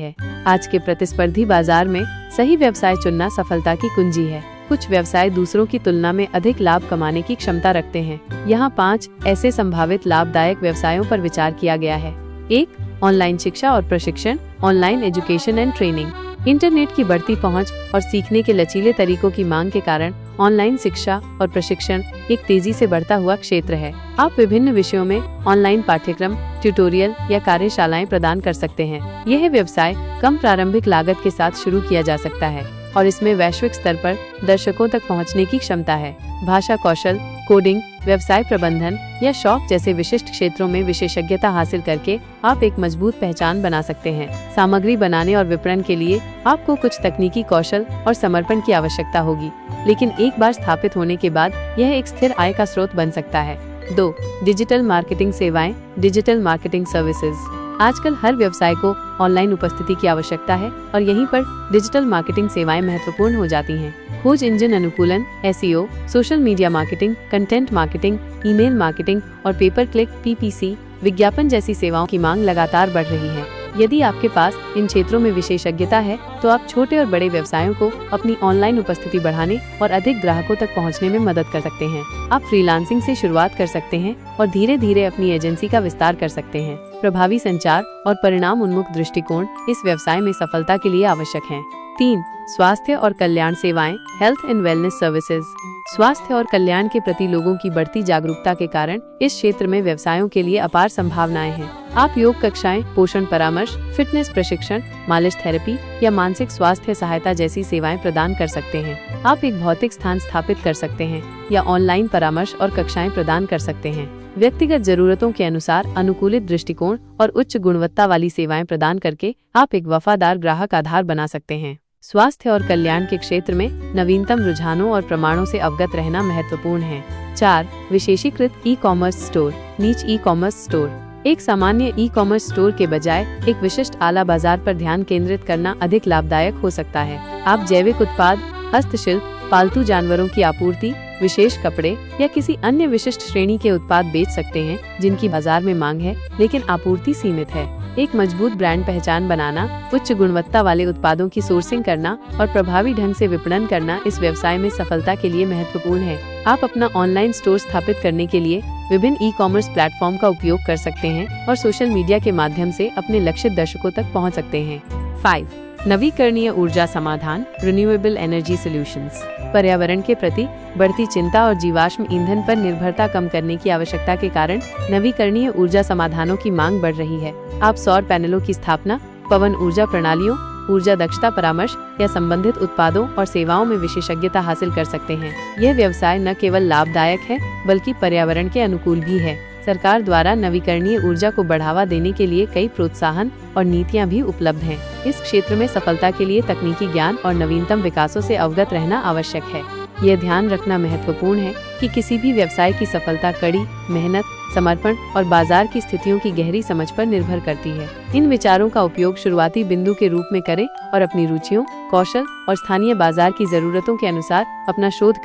है। आज के प्रतिस्पर्धी बाजार में सही व्यवसाय चुनना सफलता की कुंजी है। कुछ व्यवसाय दूसरों की तुलना में अधिक लाभ कमाने की क्षमता रखते हैं। यहाँ 5 ऐसे संभावित लाभदायक व्यवसायों पर विचार किया गया है। 1. ऑनलाइन शिक्षा और प्रशिक्षण, online education and training. Internet की बढ़ती पहुंच और सीखने के लचीले तरीकों की मांग के कारण ऑनलाइन शिक्षा और प्रशिक्षण एक तेजी से बढ़ता हुआ क्षेत्र है। आप विभिन्न विषयों में ऑनलाइन पाठ्यक्रम, ट्यूटोरियल या कार्यशालाएं प्रदान कर सकते हैं। यह व्यवसाय कम प्रारंभिक लागत के साथ शुरू किया जा सकता है और इसमें वैश्विक स्तर पर दर्शकों तक पहुंचने की क्षमता है। भाषा कौशल, कोडिंग, व्यवसाय प्रबंधन या शौक जैसे विशिष्ट क्षेत्रों में विशेषज्ञता हासिल करके आप एक मजबूत पहचान बना सकते हैं। सामग्री बनाने और विपणन के लिए आपको कुछ तकनीकी कौशल और समर्पण की आवश्यकता होगी, लेकिन एक बार स्थापित होने के बाद यह एक स्थिर आय का स्रोत बन सकता है। 2. डिजिटल मार्केटिंग सेवाएं, डिजिटल मार्केटिंग सर्विसेज। आजकल हर व्यवसाय को ऑनलाइन उपस्थिति की आवश्यकता है और यहीं पर डिजिटल मार्केटिंग सेवाएं महत्वपूर्ण हो जाती हैं। खोज इंजन अनुकूलन, SEO, social media marketing, content marketing, email marketing और पेपर क्लिक PPC विज्ञापन जैसी सेवाओं की मांग लगातार बढ़ रही है। यदि आपके पास इन क्षेत्रों में विशेषज्ञता है तो आप छोटे और बड़े व्यवसायों को अपनी ऑनलाइन उपस्थिति बढ़ाने और अधिक ग्राहकों तक पहुंचने में मदद कर सकते हैं। आप फ्रीलांसिंग से शुरुआत कर सकते हैं और धीरे धीरे अपनी एजेंसी का विस्तार कर सकते हैं। प्रभावी संचार और परिणाम उन्मुख दृष्टिकोण इस व्यवसाय में सफलता के लिए आवश्यक हैं। 3. स्वास्थ्य और कल्याण सेवाएं, हेल्थ एंड वेलनेस सर्विसेज। स्वास्थ्य और कल्याण के प्रति लोगों की बढ़ती जागरूकता के कारण इस क्षेत्र में व्यवसायों के लिए अपार संभावनाएं हैं। आप योग कक्षाएं, पोषण परामर्श, फिटनेस प्रशिक्षण, मालिश थेरेपी या मानसिक स्वास्थ्य सहायता जैसी सेवाएं प्रदान कर सकते हैं। आप एक भौतिक स्थान स्थापित कर सकते हैं या ऑनलाइन परामर्श और कक्षाएं प्रदान कर सकते हैं। व्यक्तिगत जरूरतों के अनुसार अनुकूलित दृष्टिकोण और उच्च गुणवत्ता वाली सेवाएं प्रदान करके आप एक वफादार ग्राहक आधार बना सकते हैं। स्वास्थ्य और कल्याण के क्षेत्र में नवीनतम रुझानों और प्रमाणों से अवगत रहना महत्वपूर्ण है। 4. विशेषीकृत ई-कॉमर्स स्टोर, नीच ई-कॉमर्स स्टोर। एक सामान्य ई-कॉमर्स स्टोर के बजाय एक विशिष्ट आला बाजार पर ध्यान केंद्रित करना अधिक लाभदायक हो सकता है। आप जैविक उत्पाद, हस्तशिल्प, पालतू जानवरों की आपूर्ति, विशेष कपड़े या किसी अन्य विशिष्ट श्रेणी के उत्पाद बेच सकते हैं जिनकी बाजार में मांग है लेकिन आपूर्ति सीमित है। एक मजबूत ब्रांड पहचान बनाना, उच्च गुणवत्ता वाले उत्पादों की सोर्सिंग करना और प्रभावी ढंग से विपणन करना इस व्यवसाय में सफलता के लिए महत्वपूर्ण है। आप अपना ऑनलाइन स्टोर स्थापित करने के लिए विभिन्न ई-कॉमर्स प्लेटफॉर्म का उपयोग कर सकते हैं और सोशल मीडिया के माध्यम से अपने लक्षित दर्शकों तक पहुंच सकते हैं। 5. नवीकरणीय ऊर्जा समाधान, रिन्यूएबल एनर्जी सॉल्यूशंस। पर्यावरण के प्रति बढ़ती चिंता और जीवाश्म ईंधन पर निर्भरता कम करने की आवश्यकता के कारण नवीकरणीय ऊर्जा समाधानों की मांग बढ़ रही है। आप सौर पैनलों की स्थापना, पवन ऊर्जा प्रणालियों, ऊर्जा दक्षता परामर्श या संबंधित उत्पादों और सेवाओं में विशेषज्ञता हासिल कर सकते हैं। यह व्यवसाय न केवल लाभदायक है बल्कि पर्यावरण के अनुकूल भी है। सरकार द्वारा नवीकरणीय ऊर्जा को बढ़ावा देने के लिए कई प्रोत्साहन और नीतियां भी उपलब्ध हैं। इस क्षेत्र में सफलता के लिए तकनीकी ज्ञान और नवीनतम विकासों से अवगत रहना आवश्यक है। यह ध्यान रखना महत्वपूर्ण है कि किसी भी व्यवसाय की सफलता कड़ी मेहनत, समर्पण और बाजार की स्थितियों की गहरी समझ पर निर्भर करती है। इन विचारों का उपयोग शुरुआती बिंदु के रूप में करें और अपनी रुचियों, कौशल और स्थानीय बाजार की जरूरतों के अनुसार अपना शोध करें।